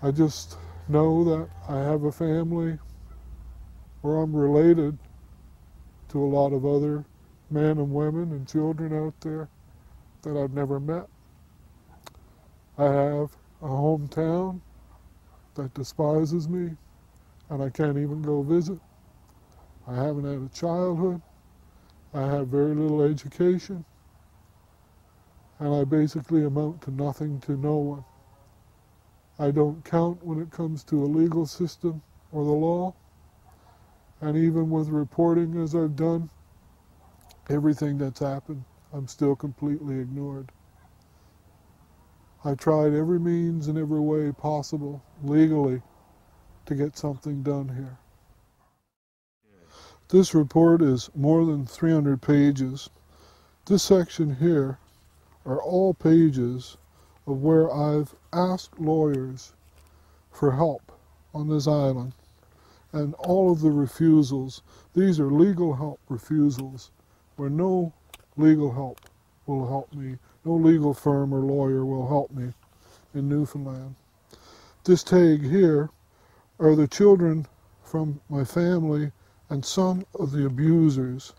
I just know that I have a family, or I'm related to a lot of other men and women and children out there that I've never met. I have a hometown that despises me, and I can't even go visit. I haven't had a childhood. I have very little education, and I basically amount to nothing to no one. I don't count when it comes to a legal system or the law, and even with reporting as I've done, everything that's happened, I'm still completely ignored. I tried every means and every way possible, legally, to get something done here. This report is more than 300 pages. This section here are all pages of where I've asked lawyers for help on this island, and all of the refusals, these are legal help refusals, where no legal help will help me, no legal firm or lawyer will help me in Newfoundland. This tag here are the children from my family and some of the abusers.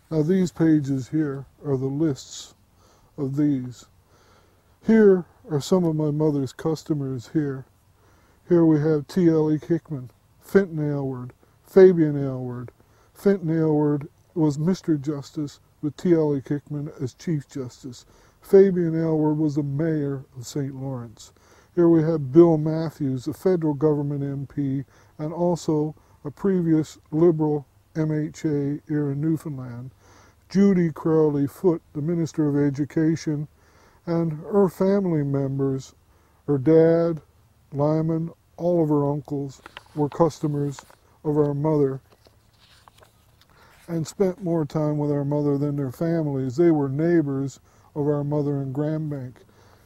Now these pages here are the lists of these. Here are some of my mother's customers here. Here we have T.L.E. Hickman, Fintan Aylward, Fabian Aylward. Fintan Aylward was Mr. Justice with T.L.E. Hickman as Chief Justice. Fabian Aylward was the mayor of St. Lawrence. Here we have Bill Matthews, a federal government MP, and also a previous Liberal MHA here in Newfoundland. Judy Crowley Foote, the Minister of Education, and her family members, her dad, Lyman, all of her uncles were customers of our mother and spent more time with our mother than their families. They were neighbors of our mother in Grandbank.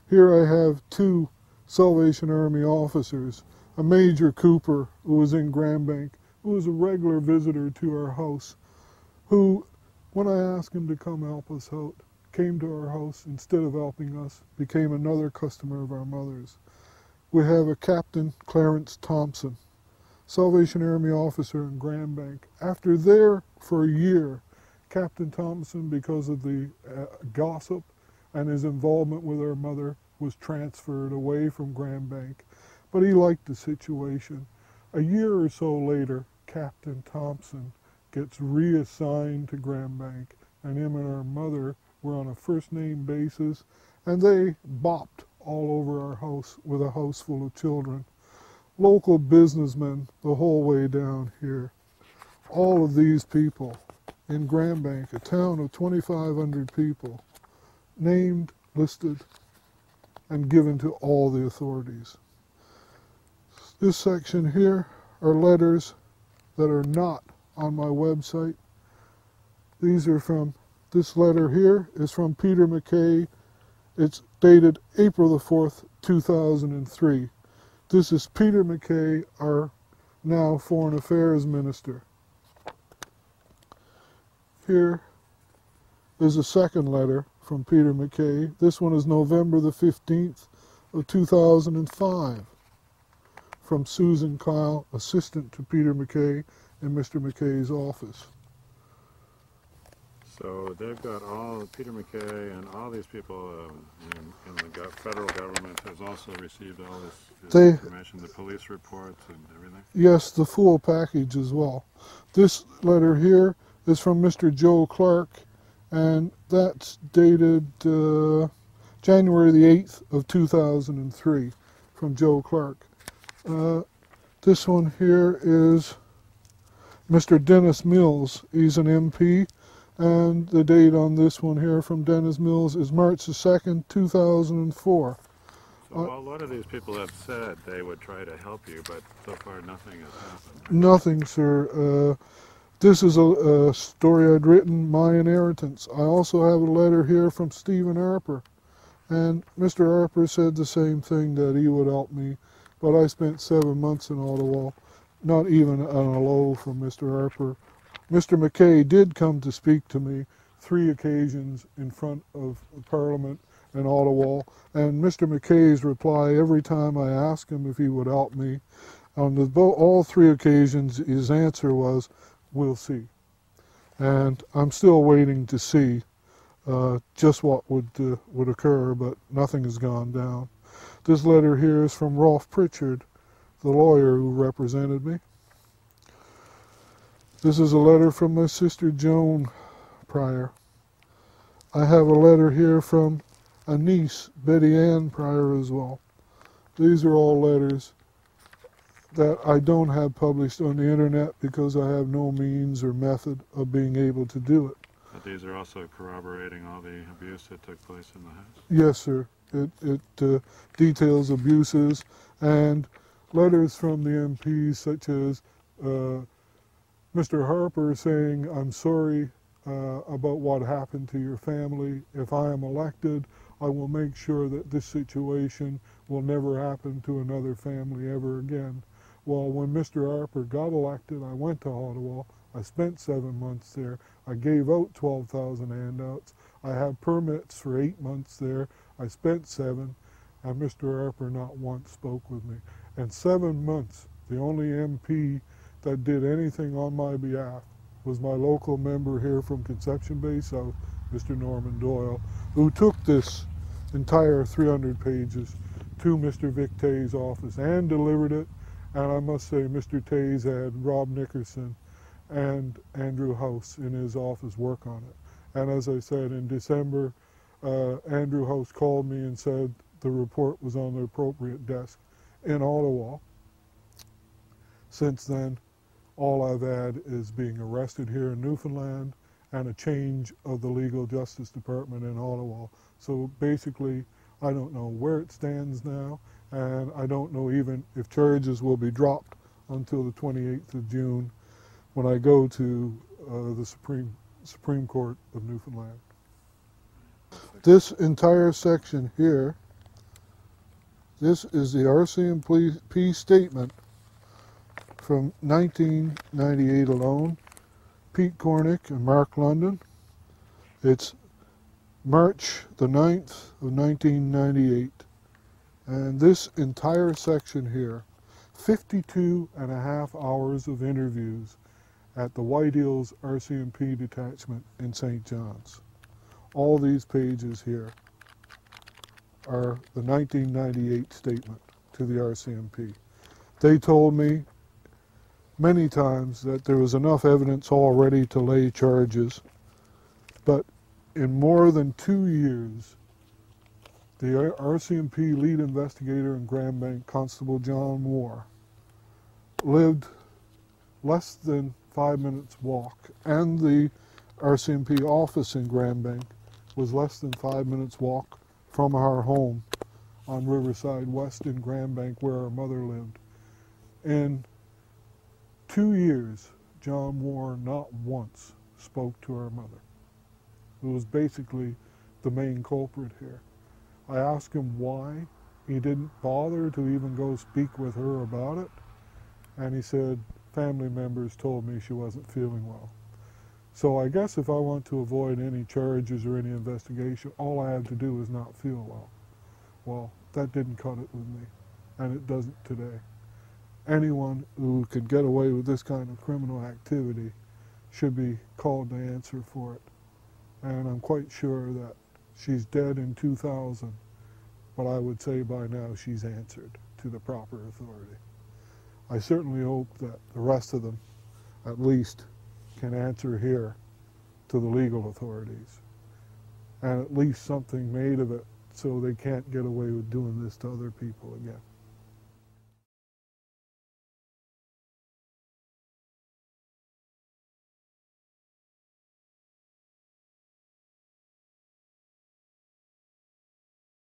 Here I have two Salvation Army officers, a Major Cooper who was in Grandbank, who was a regular visitor to our house, who, when I asked him to come help us out, came to our house instead of helping us, became another customer of our mother's. We have a Captain Clarence Thompson, Salvation Army officer in Grandbank. After there for a year, Captain Thompson, because of the gossip and his involvement with our mother, was transferred away from Grandbank, but he liked the situation. A year or so later, Captain Thompson gets reassigned to Grandbank, and him and our mother were on a first-name basis, and they bopped all over our house with a house full of children. Local businessmen the whole way down here. All of these people in Grandbank, a town of 2,500 people, named, listed, and given to all the authorities. This section here are letters that are not on my website. These are from, this letter here is from Peter MacKay. It's dated April the 4th, 2003. This is Peter MacKay, our now Foreign Affairs Minister. Here is a second letter from Peter MacKay. This one is November the 15th of 2005 from Susan Kyle, assistant to Peter MacKay in Mr. MacKay's office. So they've got all, Peter MacKay and all these people in the federal government has also received all this information, the police reports and everything? Yes, the full package as well. This letter here is from Mr. Joe Clark, and that's dated January the 8th of 2003 from Joe Clark. This one here is Mr. Dennis Mills. He's an MP, and the date on this one here from Dennis Mills is March the 2nd, 2004. So a lot of these people have said they would try to help you, but so far nothing has happened. Nothing, sir. This is a story I'd written, My Inheritance. I also have a letter here from Stephen Harper, and Mr. Harper said the same thing, that he would help me, but I spent 7 months in Ottawa, not even on a low from Mr. Harper. Mr. MacKay did come to speak to me 3 occasions in front of Parliament in Ottawa. And Mr. McKay's reply every time I asked him if he would help me, on all three occasions, his answer was, "We'll see." And I'm still waiting to see just what would occur, but nothing has gone down. This letter here is from Rolf Pritchard, the lawyer who represented me. This is a letter from my sister Joan Pryor. I have a letter here from a niece, Betty Ann Pryor, as well. These are all letters that I don't have published on the internet because I have no means or method of being able to do it. But these are also corroborating all the abuse that took place in the house? Yes, sir. It details abuses and letters from the MPs, such as Mr. Harper saying, "I'm sorry about what happened to your family. If I am elected, I will make sure that this situation will never happen to another family ever again." Well, when Mr. Harper got elected, I went to Ottawa. I spent 7 months there. I gave out 12,000 handouts. I had permits for 8 months there. I spent 7, and Mr. Harper not once spoke with me. In 7 months, the only MP that did anything on my behalf was my local member here from Conception Bay South, Mr. Norman Doyle, who took this entire 300 pages to Mr. Vic Tay's office and delivered it. And I must say, Mr. Tays had Rob Nickerson and Andrew House in his office work on it. And as I said, in December, Andrew House called me and said the report was on the appropriate desk in Ottawa. Since then, all I've had is being arrested here in Newfoundland and a change of the Legal Justice Department in Ottawa. So basically, I don't know where it stands now, and I don't know even if charges will be dropped until the 28th of June when I go to the Supreme Court of Newfoundland. This entire section here, this is the RCMP statement from 1998 alone, Pete Cornick and Mark London. It's March the 9th of 1998. And this entire section here, 52.5 hours of interviews at the White Hills RCMP detachment in St. John's. All these pages here are the 1998 statement to the RCMP. They told me many times that there was enough evidence already to lay charges, but in more than 2 years, the RCMP lead investigator in Grand Bank, Constable John Moore, lived less than 5 minutes walk, and the RCMP office in Grand Bank was less than 5 minutes walk from our home on Riverside West in Grand Bank, where our mother lived. In 2 years, John Moore not once spoke to our mother, who was basically the main culprit here. I asked him why he didn't bother to even go speak with her about it, and he said family members told me she wasn't feeling well. So I guess if I want to avoid any charges or any investigation, all I have to do is not feel well. Well, that didn't cut it with me, and it doesn't today. Anyone who could get away with this kind of criminal activity should be called to answer for it. And I'm quite sure that she's dead in 2000, but I would say by now she's answered to the proper authority. I certainly hope that the rest of them, at least, can answer here to the legal authorities, and at least something made of it so they can't get away with doing this to other people again.